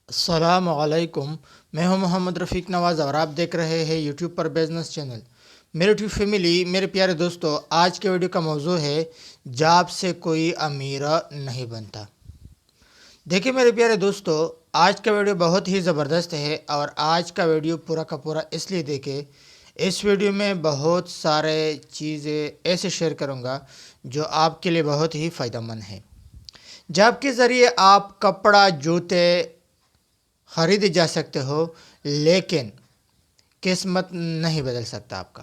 السلام علیکم، میں ہوں محمد رفیق نواز اور آپ دیکھ رہے ہیں یوٹیوب پر بزنس چینل۔ میرے یوٹیوب فیملی، میرے پیارے دوستو، آج کے ویڈیو کا موضوع ہے جاب سے کوئی امیر نہیں بنتا۔ دیکھیں میرے پیارے دوستو، آج کا ویڈیو بہت ہی زبردست ہے اور آج کا ویڈیو پورا کا پورا اس لیے دیکھیں، اس ویڈیو میں بہت سارے چیزیں ایسے شیئر کروں گا جو آپ کے لیے بہت ہی فائدہ مند ہے۔ جاب کے ذریعے آپ کپڑا، جوتے خرید جا سکتے ہو، لیکن قسمت نہیں بدل سکتا آپ کا۔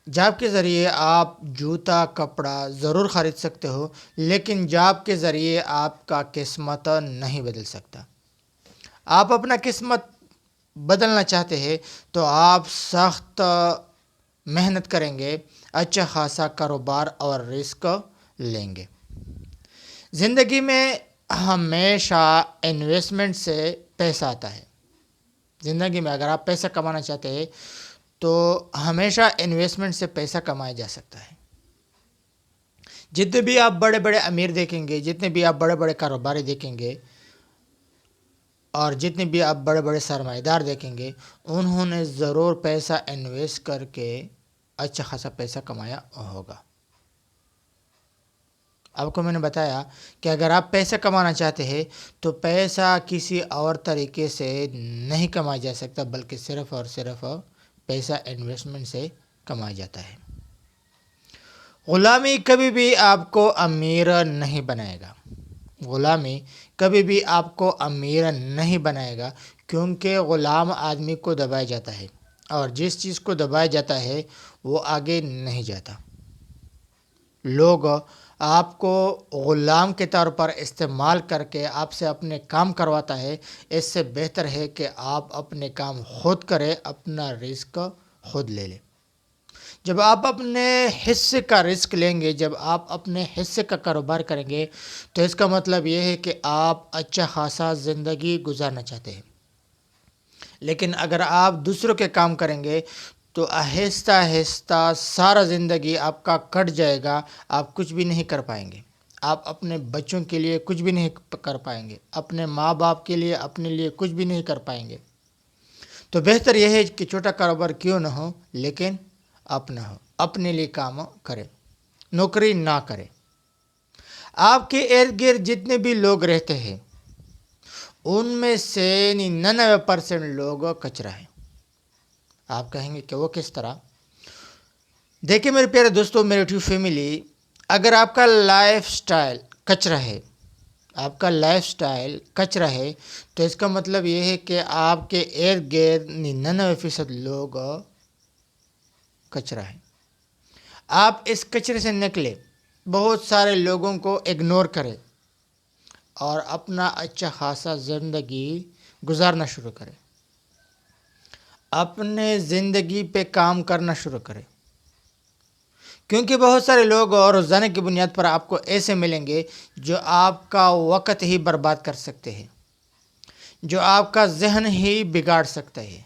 جاب کے ذریعے آپ جوتا، کپڑا ضرور خرید سکتے ہو، لیکن جاب کے ذریعے آپ کا قسمت نہیں بدل سکتا۔ آپ اپنا قسمت بدلنا چاہتے ہیں تو آپ سخت محنت کریں گے، اچھا خاصا کاروبار اور رسک لیں گے۔ زندگی میں ہمیشہ انویسٹمنٹ سے پیسہ آتا ہے۔ زندگی میں اگر آپ پیسہ کمانا چاہتے ہیں تو ہمیشہ انویسٹمنٹ سے پیسہ کمایا جا سکتا ہے۔ جتنے بھی آپ بڑے بڑے امیر دیکھیں گے، جتنے بھی آپ بڑے بڑے کاروباری دیکھیں گے اور جتنے بھی آپ بڑے بڑے سرمایہ دار دیکھیں گے، انہوں نے ضرور پیسہ انویسٹ کر کے اچھا خاصا پیسہ کمایا ہوگا۔ آپ کو میں نے بتایا کہ اگر آپ پیسہ کمانا چاہتے ہیں تو پیسہ کسی اور طریقے سے نہیں کمایا جا سکتا، بلکہ صرف اور صرف پیسہ انویسٹمنٹ سے کمایا جاتا ہے۔ غلامی کبھی بھی آپ کو امیر نہیں بنائے گا۔ غلامی کبھی بھی آپ کو امیر نہیں بنائے گا، کیونکہ غلام آدمی کو دبایا جاتا ہے اور جس چیز کو دبایا جاتا ہے وہ آگے نہیں جاتا۔ لوگ آپ کو غلام کے طور پر استعمال کر کے آپ سے اپنے کام کرواتا ہے، اس سے بہتر ہے کہ آپ اپنے کام خود کریں، اپنا رزق خود لے لیں۔ جب آپ اپنے حصے کا رزق لیں گے، جب آپ اپنے حصے کا کاروبار کریں گے تو اس کا مطلب یہ ہے کہ آپ اچھا خاصا زندگی گزارنا چاہتے ہیں۔ لیکن اگر آپ دوسروں کے کام کریں گے تو آہستہ آہستہ سارا زندگی آپ کا کٹ جائے گا، آپ کچھ بھی نہیں کر پائیں گے۔ آپ اپنے بچوں کے لیے کچھ بھی نہیں کر پائیں گے، اپنے ماں باپ کے لیے، اپنے لیے کچھ بھی نہیں کر پائیں گے۔ تو بہتر یہ ہے کہ چھوٹا کاروبار کیوں نہ ہو، لیکن اپنا ہو، اپنے لیے کام کرے، نوکری نہ کرے۔ آپ کے ارد گرد جتنے بھی لوگ رہتے ہیں ان میں سے 99% لوگ کچرا ہیں۔ آپ کہیں گے کہ وہ کس طرح؟ دیکھیں میرے پیارے دوستو، میرے یوٹیوب فیملی، اگر آپ کا لائف سٹائل کچرا ہے، آپ کا لائف سٹائل کچرا ہے تو اس کا مطلب یہ ہے کہ آپ کے ارد گرد 99% لوگ کچرا ہے۔ آپ اس کچرے سے نکلے، بہت سارے لوگوں کو اگنور کریں اور اپنا اچھا خاصا زندگی گزارنا شروع کریں۔ اپنے زندگی پہ کام کرنا شروع کریں، کیونکہ بہت سارے لوگ اور روزانہ کی بنیاد پر آپ کو ایسے ملیں گے جو آپ کا وقت ہی برباد کر سکتے ہیں، جو آپ کا ذہن ہی بگاڑ سکتے ہیں،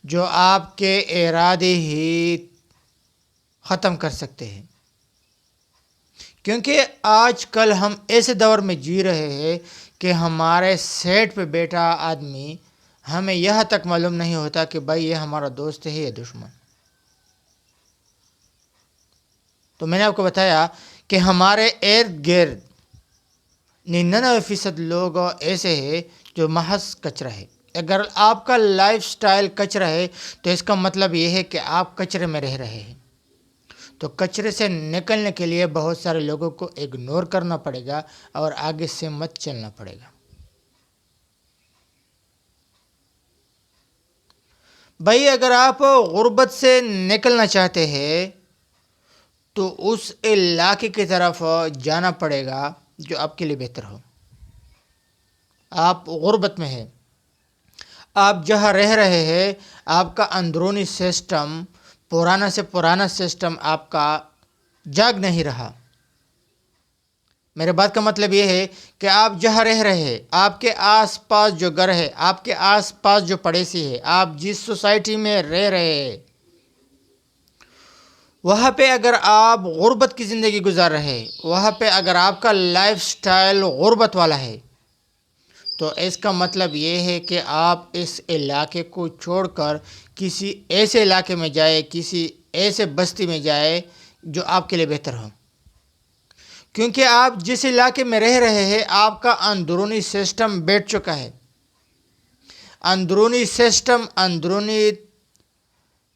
جو آپ کے ارادے ہی ختم کر سکتے ہیں۔ کیونکہ آج کل ہم ایسے دور میں جی رہے ہیں کہ ہمارے سیٹ پہ بیٹھا آدمی ہمیں یہاں تک معلوم نہیں ہوتا کہ بھائی یہ ہمارا دوست ہے یا دشمن۔ تو میں نے آپ کو بتایا کہ ہمارے ارد گرد 99% لوگ ایسے ہیں جو محض کچرا ہے۔ اگر آپ کا لائف سٹائل کچرا ہے تو اس کا مطلب یہ ہے کہ آپ کچرے میں رہ رہے ہیں۔ تو کچرے سے نکلنے کے لیے بہت سارے لوگوں کو اگنور کرنا پڑے گا اور آگے سے مت چلنا پڑے گا۔ بھائی اگر آپ غربت سے نکلنا چاہتے ہیں تو اس علاقے کی طرف جانا پڑے گا جو آپ کے لیے بہتر ہو۔ آپ غربت میں ہیں، آپ جہاں رہ رہے ہیں آپ کا اندرونی سسٹم، پرانا سے پرانا سسٹم آپ کا جاگ نہیں رہا۔ میرے بات کا مطلب یہ ہے کہ آپ جہاں رہ رہے ہیں، آپ کے آس پاس جو گھر ہے، آپ کے آس پاس جو پڑوسی ہے، آپ جس سوسائٹی میں رہ رہے ہیں، وہاں پہ اگر آپ غربت کی زندگی گزار رہے ہیں، وہاں پہ اگر آپ کا لائف سٹائل غربت والا ہے تو اس کا مطلب یہ ہے کہ آپ اس علاقے کو چھوڑ کر کسی ایسے علاقے میں جائے، کسی ایسے بستی میں جائے جو آپ کے لیے بہتر ہو، کیونکہ آپ جس علاقے میں رہ رہے ہیں آپ کا اندرونی سسٹم بیٹھ چکا ہے۔ اندرونی سسٹم، اندرونی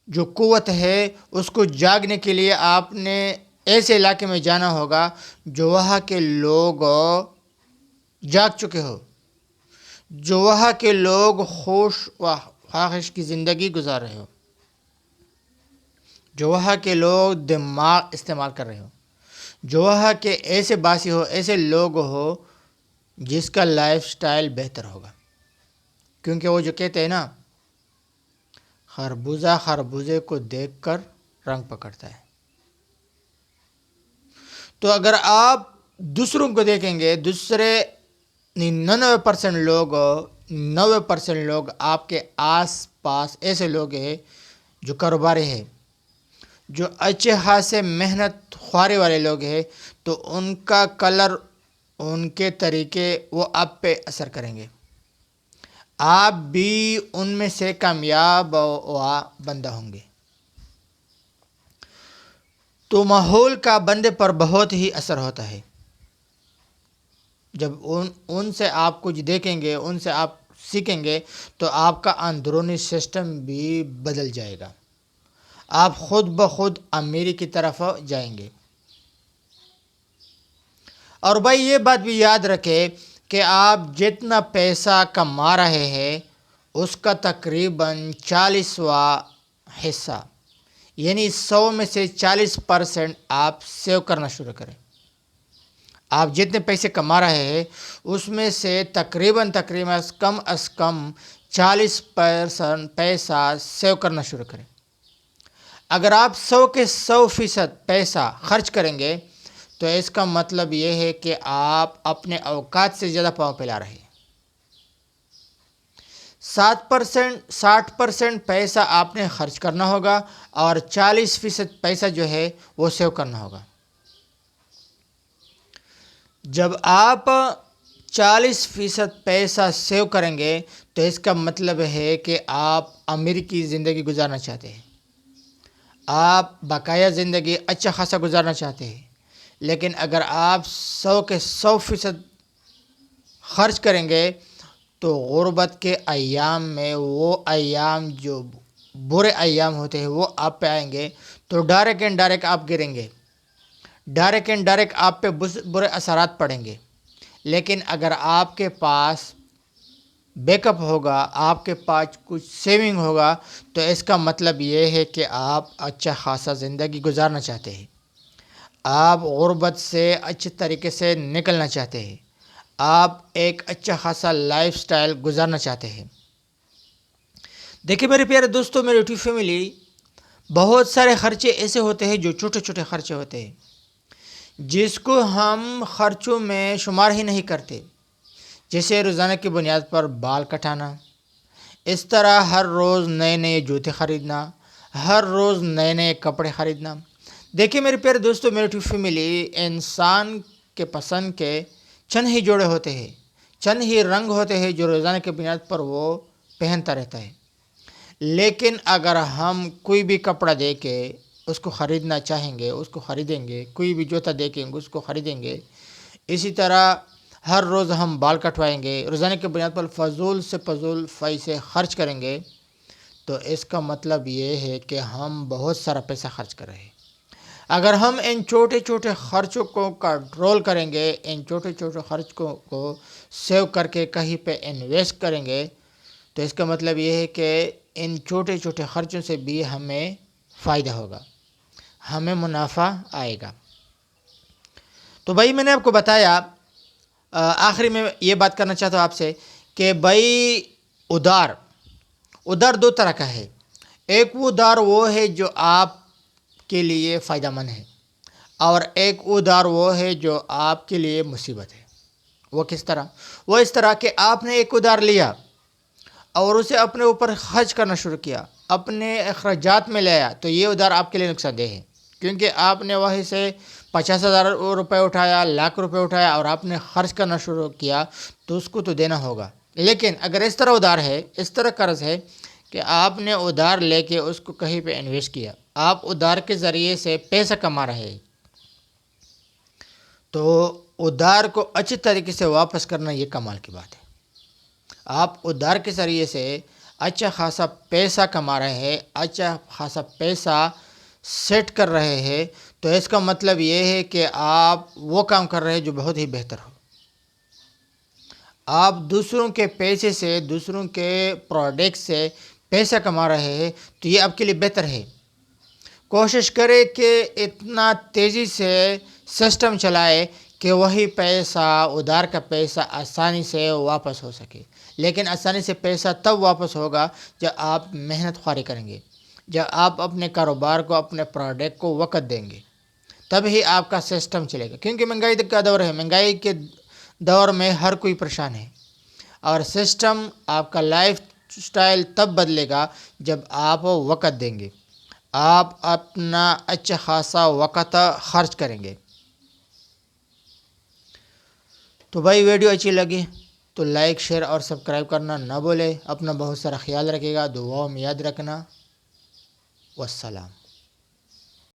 جو قوت ہے اس کو جاگنے کے لیے آپ نے ایسے علاقے میں جانا ہوگا جو وہاں کے لوگ جاگ چکے ہو، جو وہاں کے لوگ خوش و خواہش کی زندگی گزار رہے ہو، جو وہاں کے لوگ دماغ استعمال کر رہے ہو، جو وہاں کے ایسے باسی ہو، ایسے لوگ ہو جس کا لائف سٹائل بہتر ہوگا، کیونکہ وہ جو کہتے ہیں نا، خربوزہ خربوزے کو دیکھ کر رنگ پکڑتا ہے۔ تو اگر آپ دوسروں کو دیکھیں گے، دوسرے 99% لوگ آپ کے آس پاس ایسے لوگ ہیں جو کاروباری ہیں، جو اچھے خاصے محنت خوارے والے لوگ ہیں، تو ان کا کلر، ان کے طریقے وہ آپ پہ اثر کریں گے۔ آپ بھی ان میں سے کامیاب ہوا بندہ ہوں گے۔ تو ماحول کا بندے پر بہت ہی اثر ہوتا ہے۔ جب ان سے آپ کچھ دیکھیں گے، ان سے آپ سیکھیں گے تو آپ کا اندرونی سسٹم بھی بدل جائے گا، آپ خود بخود امیری کی طرف جائیں گے۔ اور بھائی یہ بات بھی یاد رکھے کہ آپ جتنا پیسہ کما رہے ہیں اس کا تقریباً 40واں حصہ، یعنی 100 میں سے 40% آپ سیو کرنا شروع کریں۔ آپ جتنے پیسے کما رہے ہیں اس میں سے تقریباً کم از کم 40% پیسہ سیو کرنا شروع کریں۔ اگر آپ 100% پیسہ خرچ کریں گے تو اس کا مطلب یہ ہے کہ آپ اپنے اوقات سے زیادہ پاؤں پھیلا رہے ہیں۔ 60% پیسہ آپ نے خرچ کرنا ہوگا اور 40% پیسہ جو ہے وہ سیو کرنا ہوگا۔ جب آپ 40% پیسہ سیو کریں گے تو اس کا مطلب ہے کہ آپ امیر کی زندگی گزارنا چاہتے ہیں، آپ باقاعدہ زندگی اچھا خاصا گزارنا چاہتے ہیں۔ لیکن اگر آپ 100% خرچ کریں گے تو غربت کے ایام میں وہ ایام جو برے ایام ہوتے ہیں وہ آپ پہ آئیں گے، تو ڈائریکٹ آپ گریں گے، ڈائریکٹ آپ پہ برے اثرات پڑیں گے۔ لیکن اگر آپ کے پاس بیک اپ ہوگا، آپ کے پاس کچھ سیونگ ہوگا، تو اس کا مطلب یہ ہے کہ آپ اچھا خاصا زندگی گزارنا چاہتے ہیں، آپ غربت سے اچھے طریقے سے نکلنا چاہتے ہیں، آپ ایک اچھا خاصا لائف سٹائل گزارنا چاہتے ہیں۔ دیکھیں میرے پیارے دوستو، میری یوٹیوب فیملی، بہت سارے خرچے ایسے ہوتے ہیں جو چھوٹے چھوٹے خرچے ہوتے ہیں جس کو ہم خرچوں میں شمار ہی نہیں کرتے، جیسے روزانہ کی بنیاد پر بال کٹانا، اس طرح ہر روز نئے جوتے خریدنا، ہر روز نئے کپڑے خریدنا۔ دیکھیں میرے پیارے دوستو، میری یوٹیوب فیملی، انسان کے پسند کے چند ہی جوڑے ہوتے ہیں، چند ہی رنگ ہوتے ہیں جو روزانہ کی بنیاد پر وہ پہنتا رہتا ہے۔ لیکن اگر ہم کوئی بھی کپڑا دے کے اس کو خریدنا چاہیں گے، اس کو خریدیں گے، کوئی بھی جوتا دیکھیں گے اس کو خریدیں گے، اسی طرح ہر روز ہم بال کٹوائیں گے، روزانہ کی بنیاد پر فضول پیسے خرچ کریں گے، تو اس کا مطلب یہ ہے کہ ہم بہت سارا پیسہ خرچ کر رہے ہیں۔ اگر ہم ان چھوٹے چھوٹے خرچوں کو کنٹرول کریں گے، ان چھوٹے چھوٹے خرچوں کو سیو کر کے کہیں پہ انویسٹ کریں گے، تو اس کا مطلب یہ ہے کہ ان چھوٹے چھوٹے خرچوں سے بھی ہمیں فائدہ ہوگا، ہمیں منافع آئے گا۔ تو بھائی میں نے آپ کو بتایا، آخری میں یہ بات کرنا چاہتا ہوں آپ سے کہ بھائی ادھار دو طرح کا ہے۔ ایک ادھار وہ ہے جو آپ کے لیے فائدہ مند ہے، اور ایک ادھار وہ ہے جو آپ کے لیے مصیبت ہے۔ وہ کس طرح؟ وہ اس طرح کہ آپ نے ایک ادھار لیا اور اسے اپنے اوپر خرچ کرنا شروع کیا، اپنے اخراجات میں لایا، تو یہ ادھار آپ کے لیے نقصان دہ ہے، کیونکہ آپ نے وہیں سے 50,000 روپے اٹھایا، لاکھ روپے اٹھایا اور آپ نے خرچ کرنا شروع کیا، تو اس کو تو دینا ہوگا۔ لیکن اگر اس طرح ادار ہے، اس طرح قرض ہے کہ آپ نے ادار لے کے اس کو کہیں پہ انویسٹ کیا، آپ ادار کے ذریعے سے پیسہ کما رہے ہیں، تو ادار کو اچھی طریقے سے واپس کرنا یہ کمال کی بات ہے۔ آپ ادار کے ذریعے سے اچھا خاصا پیسہ کما رہے ہیں، اچھا خاصا پیسہ سیٹ کر رہے ہیں، تو اس کا مطلب یہ ہے کہ آپ وہ کام کر رہے ہیں جو بہت ہی بہتر ہو۔ آپ دوسروں کے پیسے سے، دوسروں کے پروڈکٹ سے پیسہ کما رہے ہیں، تو یہ آپ کے لیے بہتر ہے۔ کوشش کرے کہ اتنا تیزی سے سسٹم چلائے کہ وہی پیسہ، ادار کا پیسہ آسانی سے واپس ہو سکے۔ لیکن آسانی سے پیسہ تب واپس ہوگا جب آپ محنت خواری کریں گے، جب آپ اپنے کاروبار کو، اپنے پروڈکٹ کو وقت دیں گے، تب ہی آپ کا سسٹم چلے گا۔ کیونکہ مہنگائی کا دور ہے، مہنگائی کے دور میں ہر کوئی پریشان ہے، اور سسٹم، آپ کا لائف سٹائل تب بدلے گا جب آپ وقت دیں گے، آپ اپنا اچھا خاصا وقت خرچ کریں گے۔ تو بھائی ویڈیو اچھی لگی تو لائک، شیئر اور سبسکرائب کرنا نہ بھولے۔ اپنا بہت سارا خیال رکھے گا، دعاؤں میں یاد رکھنا۔ والسلام۔